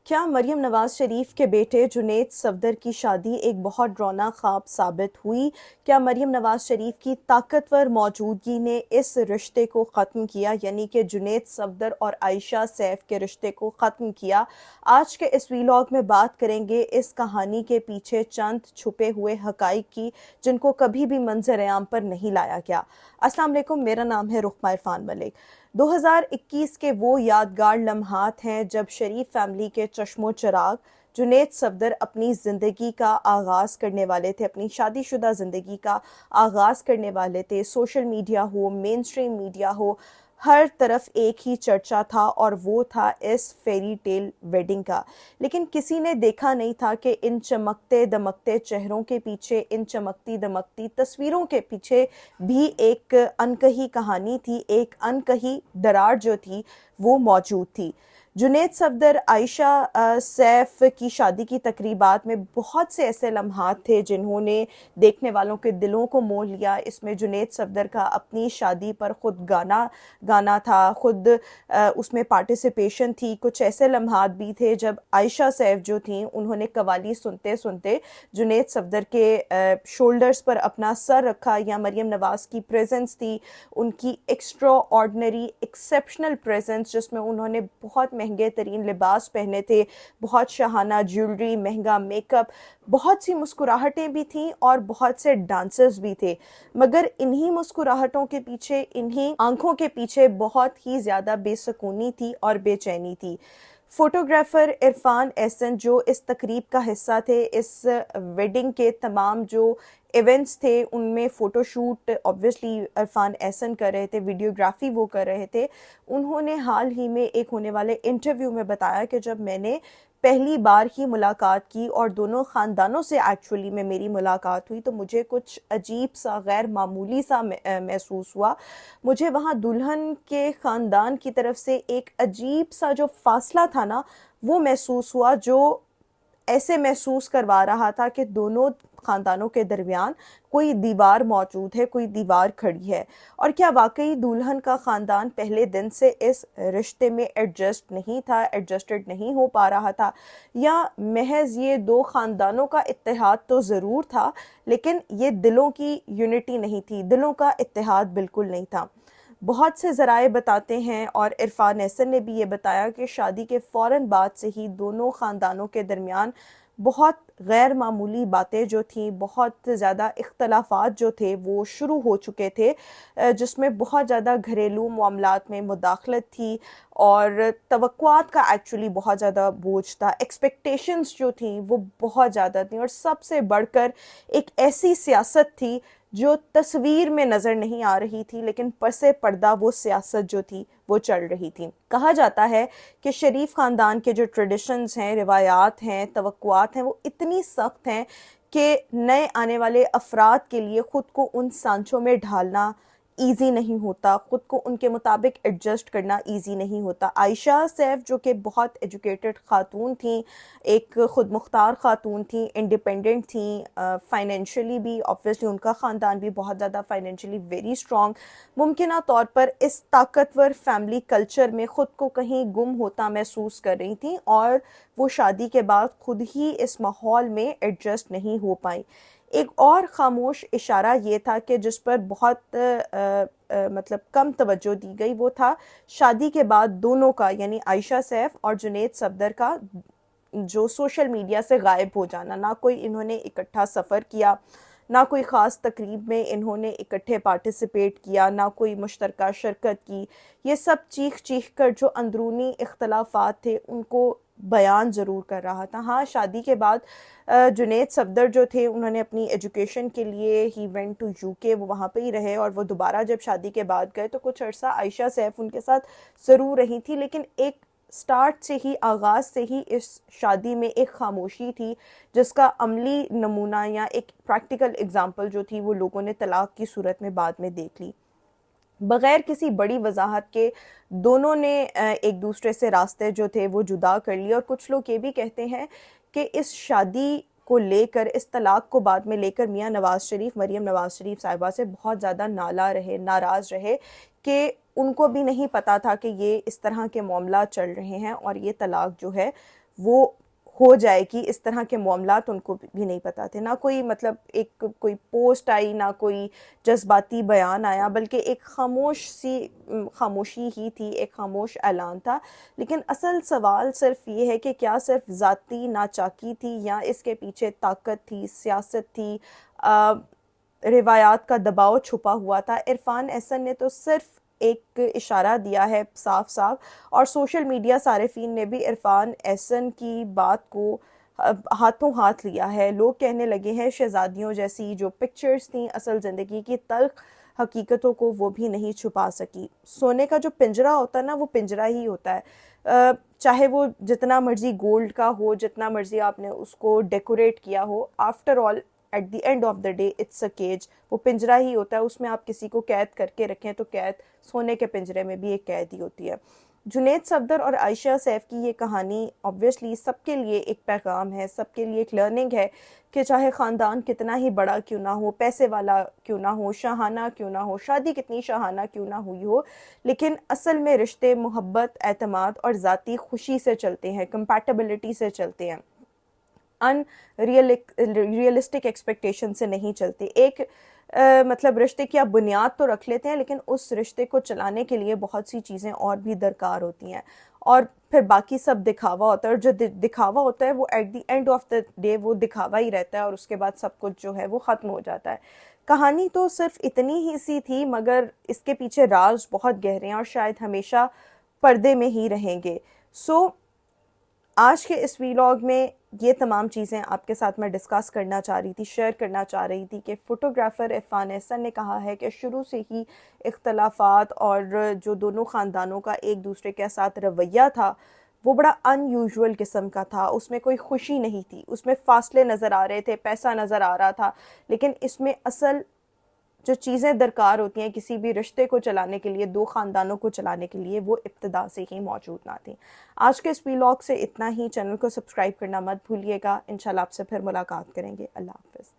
کیا مریم نواز شریف کے بیٹے جنید صفدر کی شادی ایک بہت ڈراؤنا خواب ثابت ہوئی؟ کیا مریم نواز شریف کی طاقتور موجودگی نے اس رشتے کو ختم کیا، یعنی کہ جنید صفدر اور عائشہ سیف کے رشتے کو ختم کیا؟ آج کے اس ویلاگ میں بات کریں گے اس کہانی کے پیچھے چند چھپے ہوئے حقائق کی، جن کو کبھی بھی منظر عام پر نہیں لایا گیا۔ السلام علیکم، میرا نام ہے رخمہ عرفان ملک۔ 2021 کے وہ یادگار لمحات ہیں جب شریف فیملی کے چشم و چراغ جنید صفدر اپنی زندگی کا آغاز کرنے والے تھے، اپنی شادی شدہ زندگی کا آغاز کرنے والے تھے۔ سوشل میڈیا ہو، مین سٹریم میڈیا ہو، ہر طرف ایک ہی چرچا تھا، اور وہ تھا اس فیری ٹیل ویڈنگ کا۔ لیکن کسی نے دیکھا نہیں تھا کہ ان چمکتے دمکتے چہروں کے پیچھے، ان چمکتی دمکتی تصویروں کے پیچھے بھی ایک انکہی کہانی تھی، ایک انکہی دراڑ جو تھی وہ موجود تھی۔ جنید صفدر عائشہ سیف کی شادی کی تقریبات میں بہت سے ایسے لمحات تھے جنہوں نے دیکھنے والوں کے دلوں کو مول لیا۔ اس میں جنید صفدر کا اپنی شادی پر خود گانا تھا، خود اس میں پارٹیسپیشن تھی۔ کچھ ایسے لمحات بھی تھے جب عائشہ سیف جو تھیں انہوں نے قوالی سنتے سنتے جنید صفدر کے شولڈرز پر اپنا سر رکھا، یا مریم نواز کی پریزنس تھی، ان کی ایکسٹرا آرڈنری ایکسیپشنل پریزنس، جس میں انہوں نے بہت مہنگے ترین لباس پہنے تھے، بہت شاہانہ جیولری، مہنگا میک اپ، بہت سی مسکراہٹیں بھی تھیں اور بہت سے ڈانسرز بھی تھے۔ مگر انہی مسکراہٹوں کے پیچھے، انہی آنکھوں کے پیچھے بہت ہی زیادہ بے سکونی تھی اور بے چینی تھی۔ فوٹوگرافر عرفان احسن جو اس تقریب کا حصہ تھے، اس ویڈنگ کے تمام جو ایونٹس تھے ان میں فوٹو شوٹ obviously عرفان احسن کر رہے تھے، ویڈیوگرافی وہ کر رہے تھے۔ انہوں نے حال ہی میں ایک ہونے والے انٹرویو میں بتایا کہ جب میں نے پہلی بار ہی ملاقات کی اور دونوں خاندانوں سے ایکچولی میں میری ملاقات ہوئی، تو مجھے کچھ عجیب سا، غیر معمولی سا محسوس ہوا۔ مجھے وہاں دلہن کے خاندان کی طرف سے ایک عجیب سا جو فاصلہ تھا نا، وہ محسوس ہوا، جو ایسے محسوس کروا رہا تھا کہ دونوں خاندانوں کے درمیان کوئی دیوار موجود ہے، کوئی دیوار کھڑی ہے۔ اور کیا واقعی دلہن کا خاندان پہلے دن سے اس رشتے میں ایڈجسٹ نہیں تھا، ایڈجسٹڈ نہیں ہو پا رہا تھا، یا محض یہ دو خاندانوں کا اتحاد تو ضرور تھا لیکن یہ دلوں کی یونٹی نہیں تھی، دلوں کا اتحاد بالکل نہیں تھا۔ بہت سے ذرائع بتاتے ہیں اور عرفان احسن نے بھی یہ بتایا کہ شادی کے فوراً بعد سے ہی دونوں خاندانوں کے درمیان بہت غیر معمولی باتیں جو تھیں، بہت زیادہ اختلافات جو تھے وہ شروع ہو چکے تھے، جس میں بہت زیادہ گھریلو معاملات میں مداخلت تھی اور توقعات کا ایکچولی بہت زیادہ بوجھ تھا، ایکسپیکٹیشنز جو تھیں وہ بہت زیادہ تھیں، اور سب سے بڑھ کر ایک ایسی سیاست تھی جو تصویر میں نظر نہیں آ رہی تھی لیکن پس پردہ وہ سیاست جو تھی وہ چل رہی تھی۔ کہا جاتا ہے کہ شریف خاندان کے جو ٹریڈیشنز ہیں، روایات ہیں، توقعات ہیں، وہ اتنی سخت ہیں کہ نئے آنے والے افراد کے لیے خود کو ان سانچوں میں ڈھالنا ایزی نہیں ہوتا، خود کو ان کے مطابق ایڈجسٹ کرنا ایزی نہیں ہوتا۔ عائشہ سیف جو کہ بہت ایجوکیٹڈ خاتون تھیں، ایک خود مختار خاتون تھیں، انڈیپینڈنٹ تھیں، فائنینشلی بھی obviously ان کا خاندان بھی بہت زیادہ فائنینشلی ویری اسٹرانگ، ممکنہ طور پر اس طاقتور فیملی کلچر میں خود کو کہیں گم ہوتا محسوس کر رہی تھیں، اور وہ شادی کے بعد خود ہی اس ماحول میں ایڈجسٹ نہیں ہو پائیں۔ ایک اور خاموش اشارہ یہ تھا کہ جس پر بہت مطلب کم توجہ دی گئی، وہ تھا شادی کے بعد دونوں کا، یعنی عائشہ سیف اور جنید صفدر کا جو سوشل میڈیا سے غائب ہو جانا۔ نہ کوئی انہوں نے اکٹھا سفر کیا، نہ کوئی خاص تقریب میں انہوں نے اکٹھے پارٹیسپیٹ کیا، نہ کوئی مشترکہ شرکت کی۔ یہ سب چیخ چیخ کر جو اندرونی اختلافات تھے ان کو بیان ضرور کر رہا تھا۔ ہاں، شادی کے بعد جنید صفدر جو تھے انہوں نے اپنی ایجوکیشن کے لیے ہی وینٹ ٹو UK، وہ وہاں پہ ہی رہے، اور وہ دوبارہ جب شادی کے بعد گئے تو کچھ عرصہ عائشہ سیف ان کے ساتھ ضرور رہی تھی، لیکن ایک سٹارٹ سے ہی، آغاز سے ہی اس شادی میں ایک خاموشی تھی جس کا عملی نمونہ یا ایک پریکٹیکل اگزامپل جو تھی وہ لوگوں نے طلاق کی صورت میں بعد میں دیکھ لی۔ بغیر کسی بڑی وضاحت کے دونوں نے ایک دوسرے سے راستے جو تھے وہ جدا کر لیے، اور کچھ لوگ یہ بھی کہتے ہیں کہ اس شادی کو لے کر، اس طلاق کو بعد میں لے کر میاں نواز شریف، مریم نواز شریف صاحبہ سے بہت زیادہ ناراض رہے کہ ان کو بھی نہیں پتا تھا کہ یہ اس طرح کے معاملات چل رہے ہیں اور یہ طلاق جو ہے وہ ہو جائے گی. اس طرح کے معاملات ان کو بھی نہیں پتہ تھے. نہ کوئی مطلب ایک کوئی پوسٹ آئی، نہ کوئی جذباتی بیان آیا، بلکہ ایک خاموشی ہی تھی، ایک خاموش اعلان تھا. لیکن اصل سوال صرف یہ ہے کہ کیا صرف ذاتی ناچاکی تھی یا اس کے پیچھے طاقت تھی، سیاست تھی، روایات کا دباؤ چھپا ہوا تھا. عرفان احسن نے تو صرف ایک اشارہ دیا ہے صاف صاف، اور سوشل میڈیا صارفین نے بھی عرفان احسن کی بات کو ہاتھوں ہاتھ لیا ہے. لوگ کہنے لگے ہیں شہزادیوں جیسی جو پکچرز تھیں اصل زندگی کی تلخ حقیقتوں کو وہ بھی نہیں چھپا سکی. سونے کا جو پنجرہ ہوتا ہے نا، وہ پنجرہ ہی ہوتا ہے، چاہے وہ جتنا مرضی گولڈ کا ہو، جتنا مرضی آپ نے اس کو ڈیکوریٹ کیا ہو، after all at the end of the day it's a cage. وہ پنجرہ ہی ہوتا ہے. اس میں آپ کسی کو قید کر کے رکھیں تو قید سونے کے پنجرے میں بھی ایک قید ہی ہوتی ہے. جنید صفدر اور عائشہ سیف کی یہ کہانی obviously سب کے لیے ایک پیغام ہے، سب کے لیے ایک لرننگ ہے کہ چاہے خاندان کتنا ہی بڑا کیوں نہ ہو، پیسے والا کیوں نہ ہو، شاہانہ کیوں نہ ہو، شادی کتنی شاہانہ کیوں نہ ہوئی ہو، لیکن اصل میں رشتے محبت، اعتماد اور ذاتی خوشی سے چلتے ہیں، کمپیٹیبلٹی سے چلتے ہیں، ان ریئلسٹک ایکسپیکٹیشن سے نہیں چلتے. ایک مطلب رشتے کی آپ بنیاد تو رکھ لیتے ہیں، لیکن اس رشتے کو چلانے کے لیے بہت سی چیزیں اور بھی درکار ہوتی ہیں، اور پھر باقی سب دکھاوا ہوتا ہے. اور جو دکھاوا ہوتا ہے وہ at the end of the day وہ دکھاوا ہی رہتا ہے، اور اس کے بعد سب کچھ جو ہے وہ ختم ہو جاتا ہے. کہانی تو صرف اتنی ہی سی تھی، مگر اس کے پیچھے راز بہت گہرے ہیں اور شاید ہمیشہ پردے میں ہی رہیں گے. سو آج کے اس ویلاگ میں یہ تمام چیزیں آپ کے ساتھ میں ڈسکس کرنا چاہ رہی تھی، شیئر کرنا چاہ رہی تھی کہ فوٹوگرافر عرفان احسن نے کہا ہے کہ شروع سے ہی اختلافات اور جو دونوں خاندانوں کا ایک دوسرے کے ساتھ رویہ تھا وہ بڑا ان یوزول قسم کا تھا. اس میں کوئی خوشی نہیں تھی، اس میں فاصلے نظر آ رہے تھے، پیسہ نظر آ رہا تھا، لیکن اس میں اصل جو چیزیں درکار ہوتی ہیں کسی بھی رشتے کو چلانے کے لیے، دو خاندانوں کو چلانے کے لیے، وہ ابتدا سے ہی موجود نہ تھیں. آج کے اس ویلاگ سے اتنا ہی. چینل کو سبسکرائب کرنا مت بھولیے گا. انشاءاللہ آپ سے پھر ملاقات کریں گے. اللہ حافظ.